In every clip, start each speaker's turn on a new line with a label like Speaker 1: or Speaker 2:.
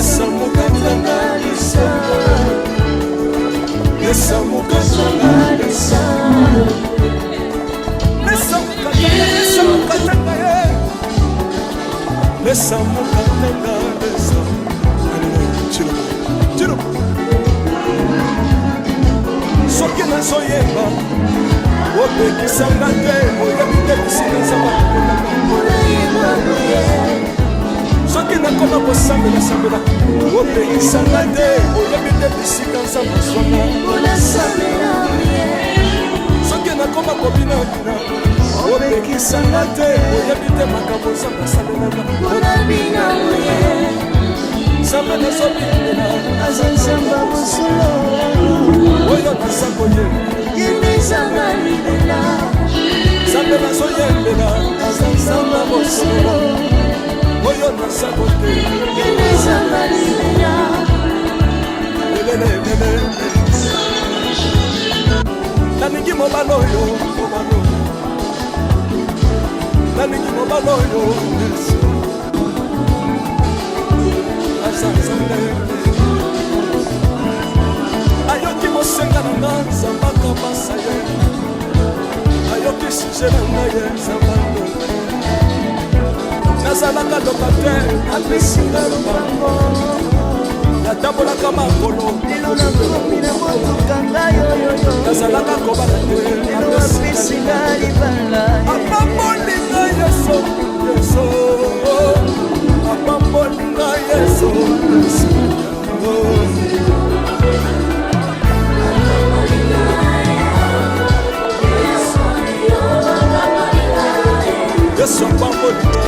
Speaker 1: Lesa mukatanga lesa Lesa mukatanga lesa Lesa mukatanga Lesa mukatanga lesa Chiro Soki nazoyemba opekisanga te oyebi te bisika nzambe soki nakoma kosambela opekisanga te oyebi te bisika nzambe azwanga soki nakoma kobinabina opekisanga te oyebi te makambo nzambe asalelaka nzambe nazobinela aza nzambe mosolo oyo naza koyeba nzambe nazoyembela aza nzambe mosolo oyo naza koyeba nalingi mobala oyo nalingi mobala oyo aza nzambe ayoki mosenga na nga nzambaka basa ye ayoki suje na nga ye nzambanga nazalaka lokater apesinga lobango natambolaka makolo nazalaka kobala te apesinga libala apambolinga yeso yeso apambolinga yeso Yesu apambolinga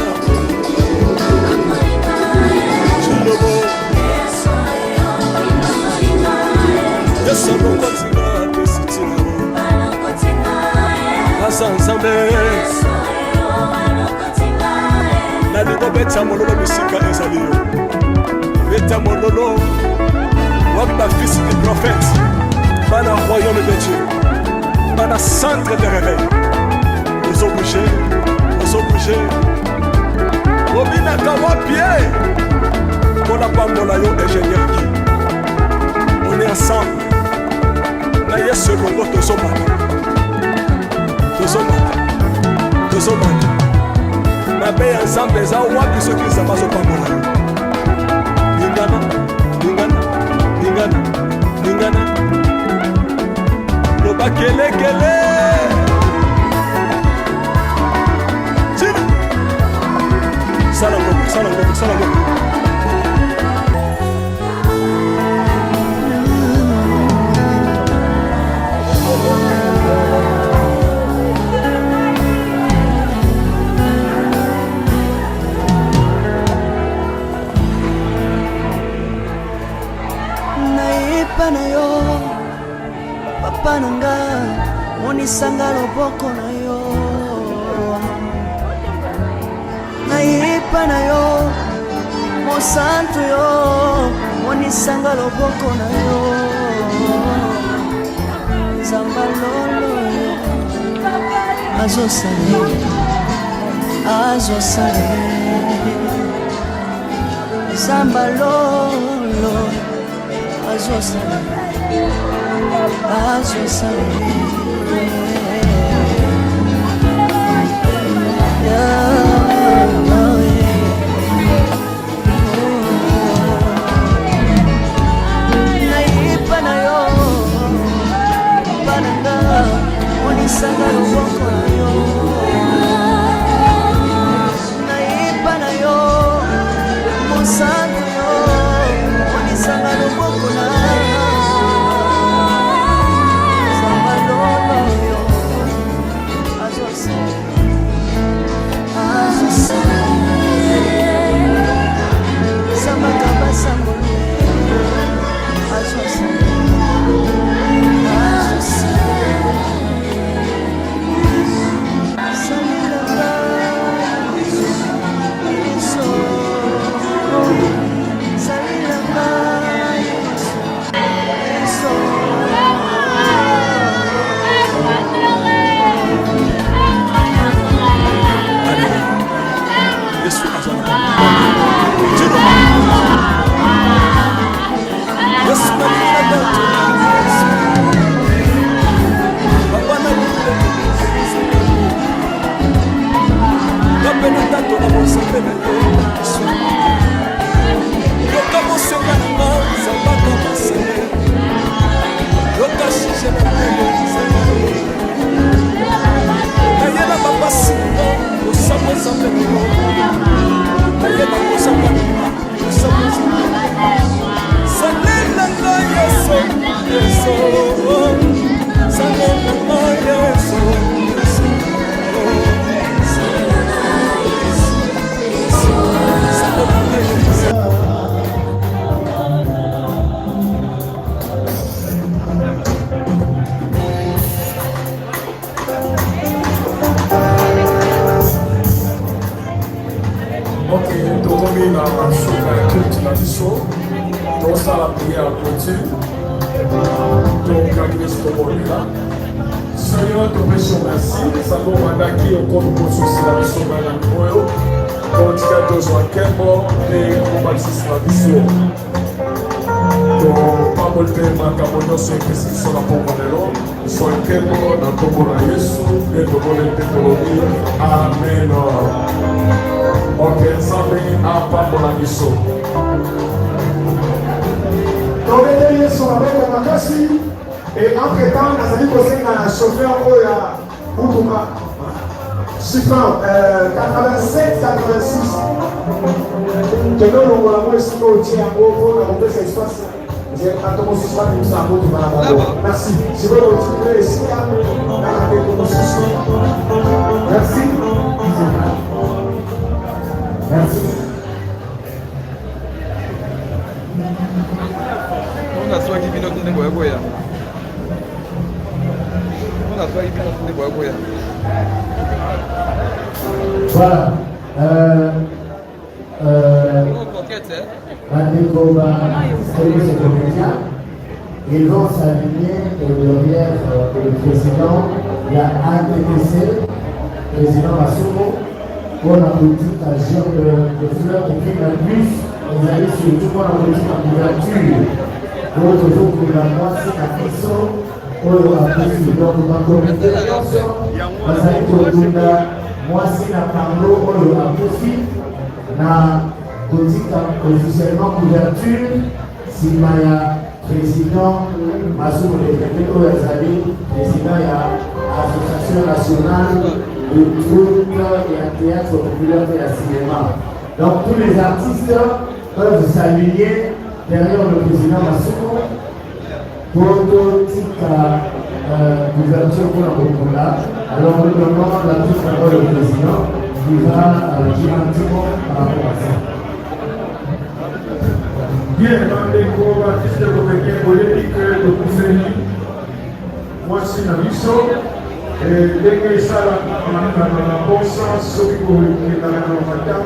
Speaker 1: Chilobo Yesu alongotinga tesitina Asa nzambe nalingo beta mololo bisika ezali yo beta mololo wapi bafisi des prophètes bana royaume de Dieu bana centre de réveil aux obligés obinaka wapie mpona pambola yo ingénieur ki on est ensemble na yesu elongo tozomata mabe ya nzambe eza wapi soki nzambe azopambola yo lingana loba kelekele Salam.
Speaker 2: Naipa na yo, papa nanga, monisanga loboko na yo. Naipa na yo, mosantu yo, monisanga loboko na yo. Zamba lolo yo, azosale, zamba lolo, azosale. Monisanga loboko na yo naipa na yo mosantu yo monisanga loboko na zamba lolo yo azosala zamba kabasangole azosala
Speaker 1: Ok, tomoni na suka ya culte na biso tosala prière ya clôture tokangeli tokolela Seigneur topesi merci sango mandaki okomi kososila biso mai na mimoyo totika tozwa nkembo mpe kobatisisi na biso topamboli mpe makambo nyonso epesi biso na nkombo lelo zwa nkembo na nkombo na Yesu nde tokoli mpe tolobi amen. Ok, nzambe apambola biso
Speaker 3: tobeteli Yesu maboko makasi. Et entre-temps, nazali kosenga na chauffeur oyo ya mutuka Sifran 87-86 tozolongola mo esika otie yango mpona kopesa espace bato mosusu babimisa yango mutuka na bango. Merci sikoyo otikile esika kaka ndeko mosusu. Merci. Merci.
Speaker 4: Ungaswaki bino kundengo yako ya.
Speaker 3: Voilà. Ils vont s'aligner derrière le président, la ADPC, président Massomo, pour la politique agir de fleurs et puis la plus, ils allaient surtout pour la politique en couverture. Pour toujours pour la moitié à Kisso. Oyo apesi donc bakomite nyonso bazali kotunda mwasi na pango oyo apesi na kotika officiellement couverture nsima ya président Massomo Lekete oyo azali président ya association nationale de troupe et théâtre populaire et ya cinéma. Donc tous les artistes peuvent s'aligner derrière le président Massomo pour tika couverture pour la Bokola. Alors nous demandons la toute parole au président qui va dire un petit mot par rapport à ça.
Speaker 1: Bien, Mandeko, artiste comédien politique de Kouseni, moi c'est Nabiso, et dès que ça la bon sens, ceux qui ont été dans la Mataka,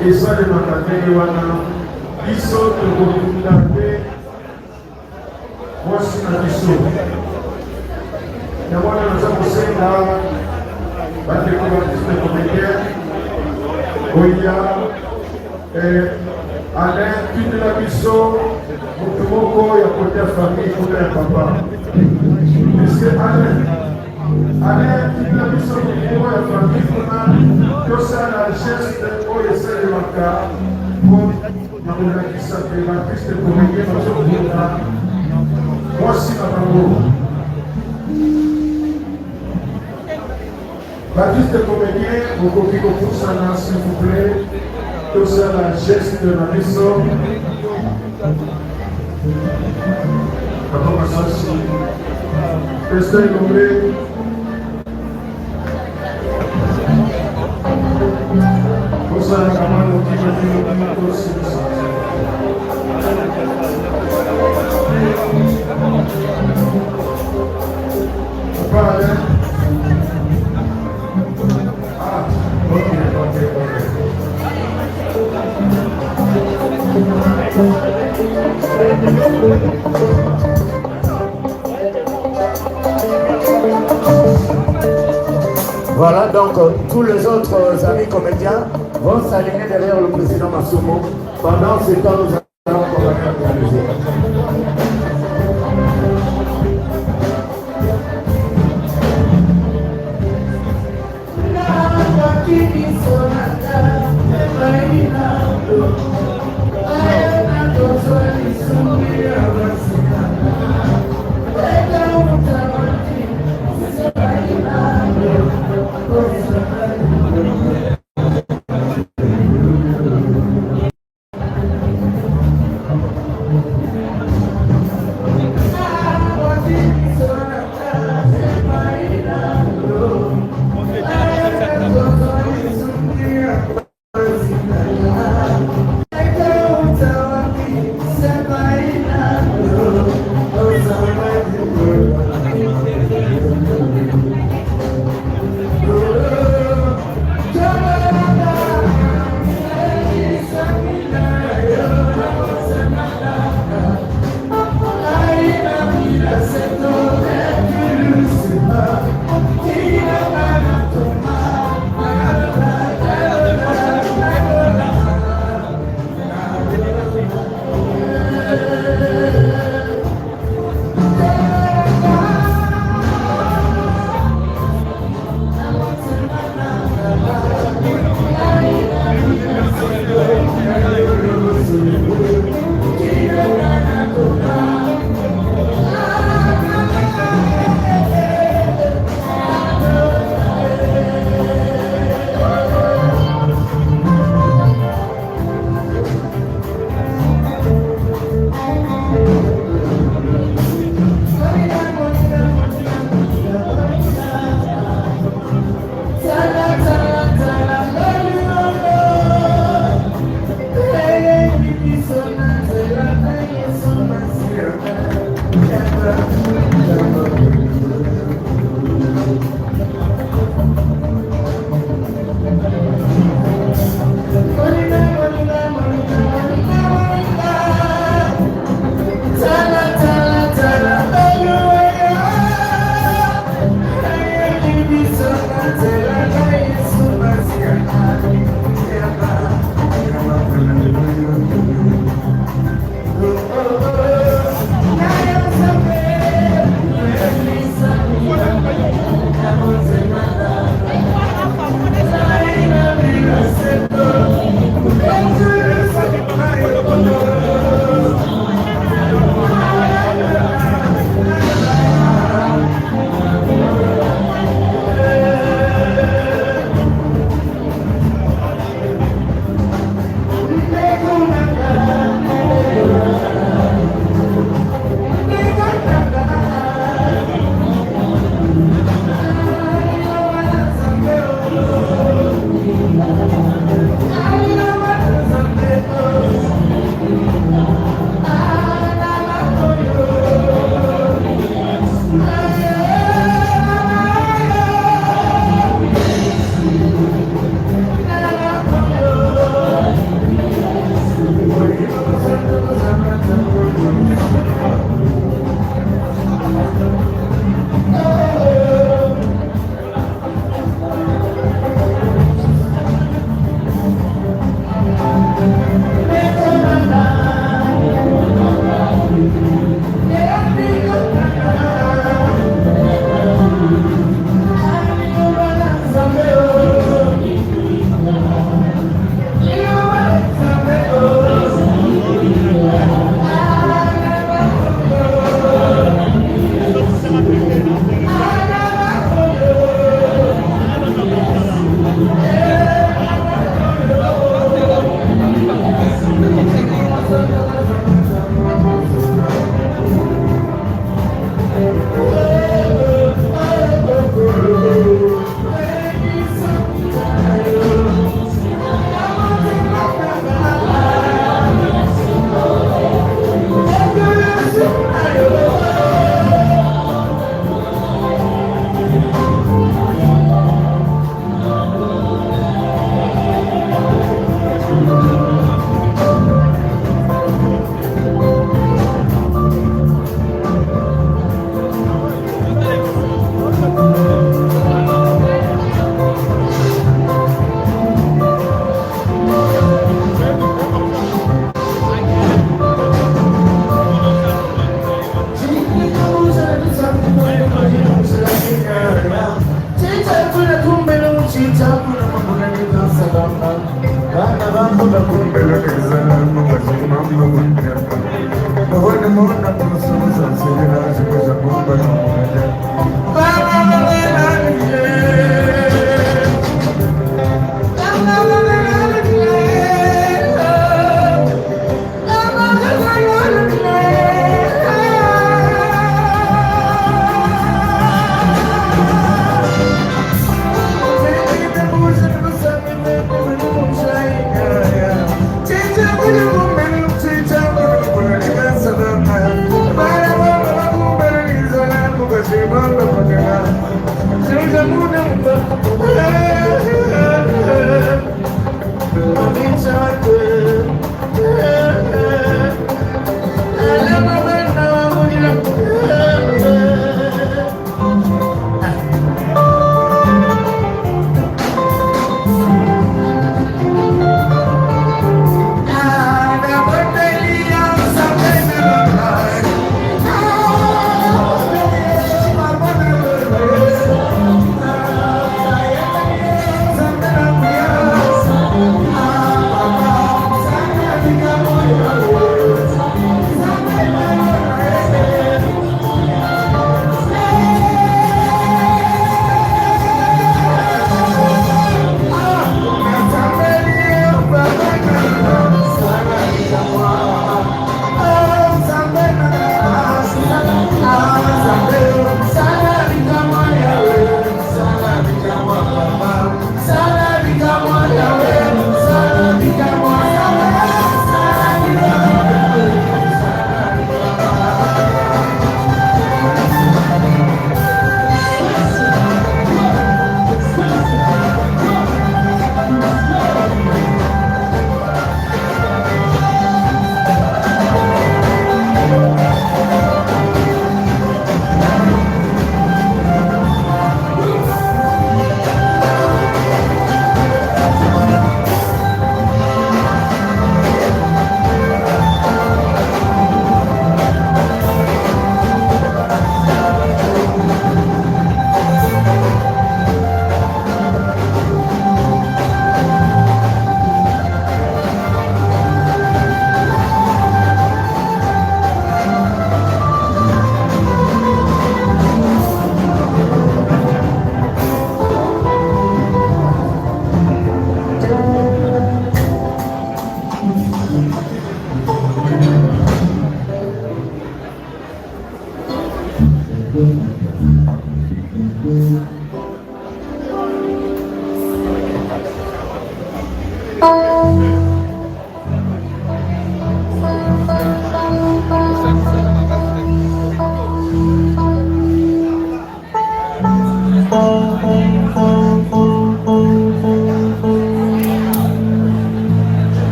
Speaker 1: et ça les Mataka, ils sont de mwasi na biso yango wana naza kosenga bandeko baartiste comédien oya Alain tindela biso motu moko ya kote ya famille kote ya papa monsieur Alain tindela biso motu moko ya famille mpona tosala geste oyo esalemaka po na kolakisa te baartiste comédien bazokota mwasi na bango. Baptiste comédien, bokoki kopusana s'il vous plaît, tosala geste na biso. Papa Masasi, Esther Ngombe, tosala kamano kima tosila. Vale. Ah, ok.
Speaker 3: Voilà, donc tous les autres amis comédiens vont s'aligner derrière le président Massomo. Pendant ce temps, nous allons commencer la musique.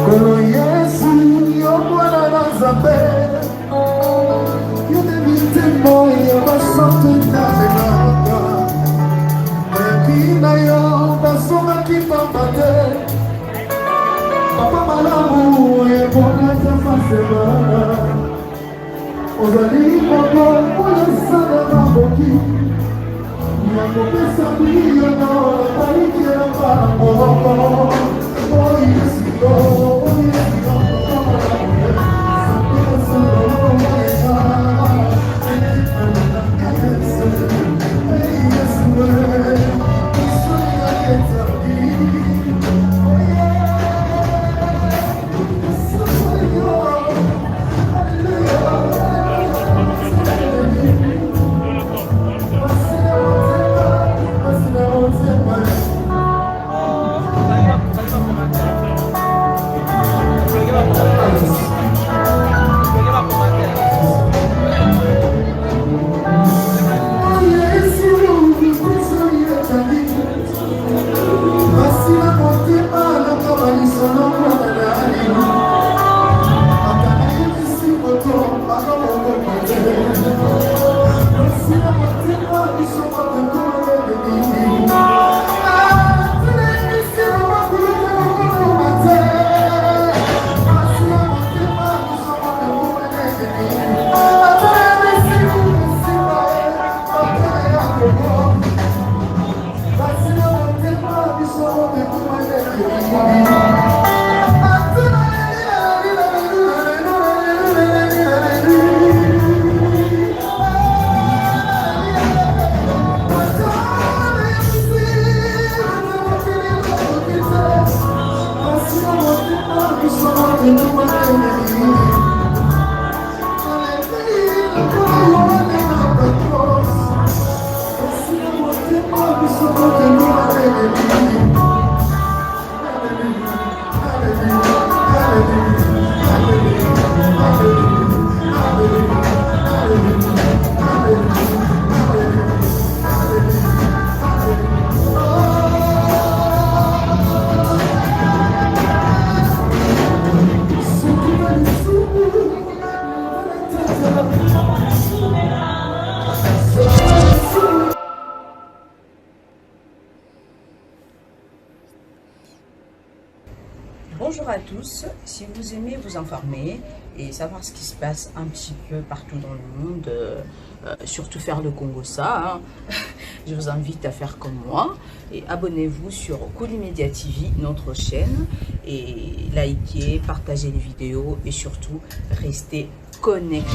Speaker 3: Kolo Yesu yo mwana na Nzambe yo debite moyo basote talenaka ekina yo basomaki pamba te papa malamu ebonaka fasebana ozali moko oyo sana maboki ya kopesa miliono balikela bana moko
Speaker 5: Bonjour à tous, si vous aimez vous informer et savoir ce qui se passe un petit peu partout dans le monde, surtout faire le Congo-ça, hein, je vous invite à faire comme moi et abonnez-vous sur Kolimedia TV, notre chaîne, et likez, partagez les vidéos et surtout restez connectés.